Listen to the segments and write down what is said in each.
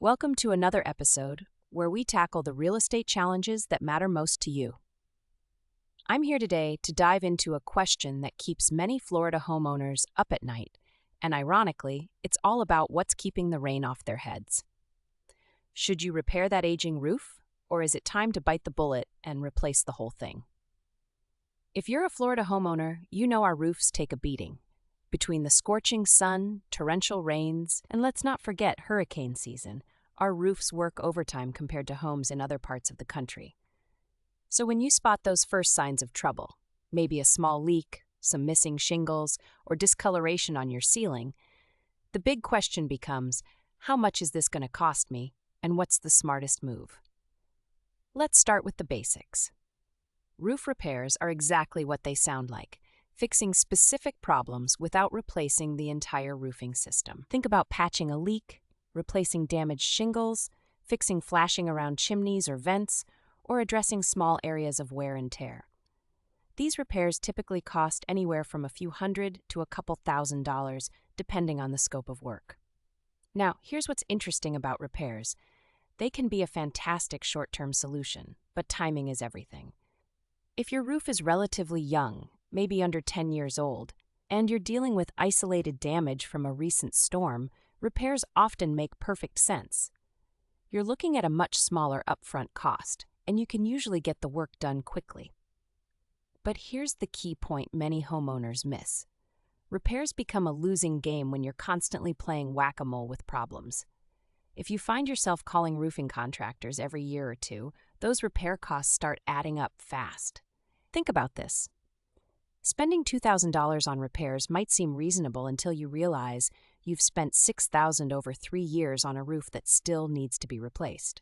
Welcome to another episode where we tackle the real estate challenges that matter most to you. I'm here today to dive into a question that keeps many Florida homeowners up at night, and ironically, it's all about what's keeping the rain off their heads. Should you repair that aging roof, or is it time to bite the bullet and replace the whole thing? If you're a Florida homeowner, you know our roofs take a beating. Between the scorching sun, torrential rains, and let's not forget hurricane season, our roofs work overtime compared to homes in other parts of the country. So when you spot those first signs of trouble, maybe a small leak, some missing shingles, or discoloration on your ceiling, the big question becomes, how much is this going to cost me, and what's the smartest move? Let's start with the basics. Roof repairs are exactly what they sound like, fixing specific problems without replacing the entire roofing system. Think about patching a leak, replacing damaged shingles, fixing flashing around chimneys or vents, or addressing small areas of wear and tear. These repairs typically cost anywhere from a few hundred to a couple $1,000s, depending on the scope of work. Now, here's what's interesting about repairs. They can be a fantastic short-term solution, but timing is everything. If your roof is relatively young, maybe under 10 years old, and you're dealing with isolated damage from a recent storm, repairs often make perfect sense. You're looking at a much smaller upfront cost, and you can usually get the work done quickly. But here's the key point many homeowners miss. Repairs become a losing game when you're constantly playing whack-a-mole with problems. If you find yourself calling roofing contractors every year or two, those repair costs start adding up fast. Think about this. Spending $2,000 on repairs might seem reasonable until you realize you've spent $6,000 over 3 years on a roof that still needs to be replaced.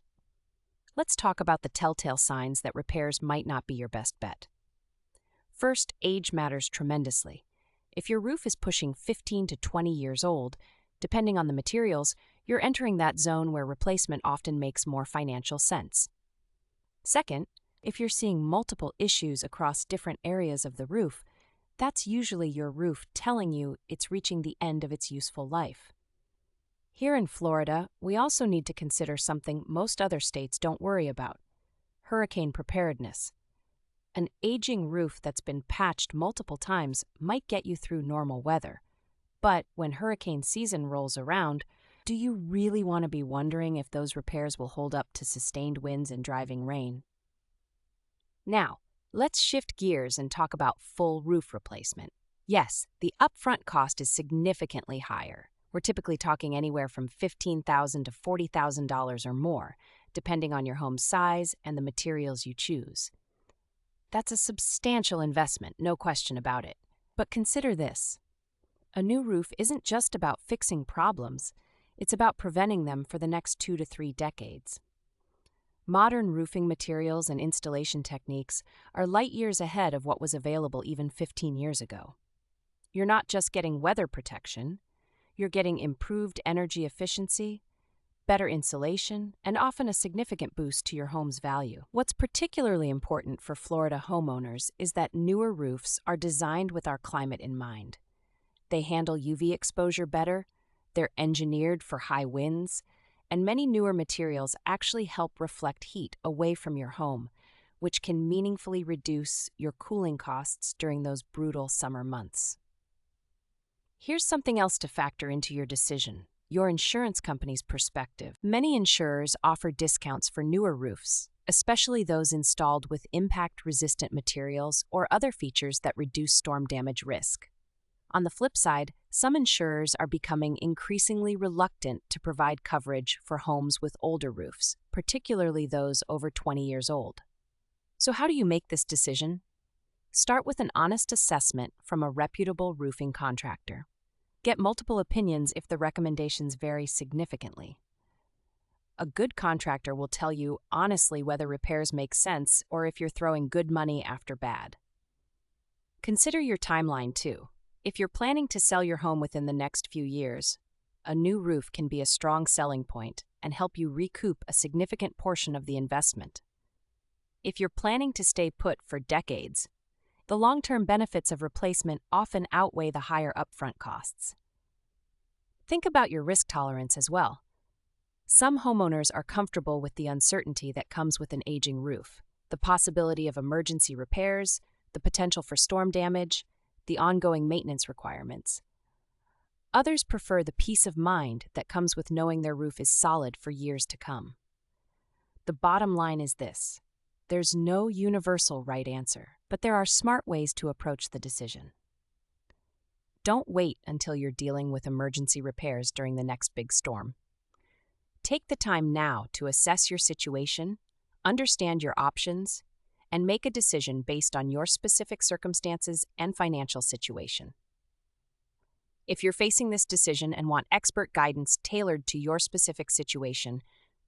Let's talk about the telltale signs that repairs might not be your best bet. First, age matters tremendously. If your roof is pushing 15 to 20 years old, depending on the materials, you're entering that zone where replacement often makes more financial sense. Second, if you're seeing multiple issues across different areas of the roof, that's usually your roof telling you it's reaching the end of its useful life. Here in Florida, we also need to consider something most other states don't worry about: hurricane preparedness. An aging roof that's been patched multiple times might get you through normal weather. But when hurricane season rolls around, do you really want to be wondering if those repairs will hold up to sustained winds and driving rain? Now, let's shift gears and talk about full roof replacement. Yes, the upfront cost is significantly higher. We're typically talking anywhere from $15,000 to $40,000 or more, depending on your home's size and the materials you choose. That's a substantial investment, no question about it. But consider this. A new roof isn't just about fixing problems, it's about preventing them for the next 2 to 3 decades. Modern roofing materials and installation techniques are light years ahead of what was available even 15 years ago. You're not just getting weather protection, you're getting improved energy efficiency, better insulation, and often a significant boost to your home's value. What's particularly important for Florida homeowners is that newer roofs are designed with our climate in mind. They handle UV exposure better, they're engineered for high winds, and many newer materials actually help reflect heat away from your home, which can meaningfully reduce your cooling costs during those brutal summer months. Here's something else to factor into your decision: your insurance company's perspective. Many insurers offer discounts for newer roofs, especially those installed with impact-resistant materials or other features that reduce storm damage risk. On the flip side, some insurers are becoming increasingly reluctant to provide coverage for homes with older roofs, particularly those over 20 years old. So how do you make this decision? Start with an honest assessment from a reputable roofing contractor. Get multiple opinions if the recommendations vary significantly. A good contractor will tell you honestly whether repairs make sense or if you're throwing good money after bad. Consider your timeline too. If you're planning to sell your home within the next few years, a new roof can be a strong selling point and help you recoup a significant portion of the investment. If you're planning to stay put for decades, the long-term benefits of replacement often outweigh the higher upfront costs. Think about your risk tolerance as well. Some homeowners are comfortable with the uncertainty that comes with an aging roof, the possibility of emergency repairs, the potential for storm damage, the ongoing maintenance requirements. Others prefer the peace of mind that comes with knowing their roof is solid for years to come. The bottom line is this: there's no universal right answer, but there are smart ways to approach the decision. Don't wait until you're dealing with emergency repairs during the next big storm. Take the time now to assess your situation, understand your options, and make a decision based on your specific circumstances and financial situation. If you're facing this decision and want expert guidance tailored to your specific situation,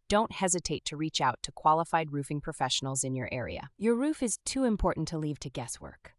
don't hesitate to reach out to qualified roofing professionals in your area. Your roof is too important to leave to guesswork.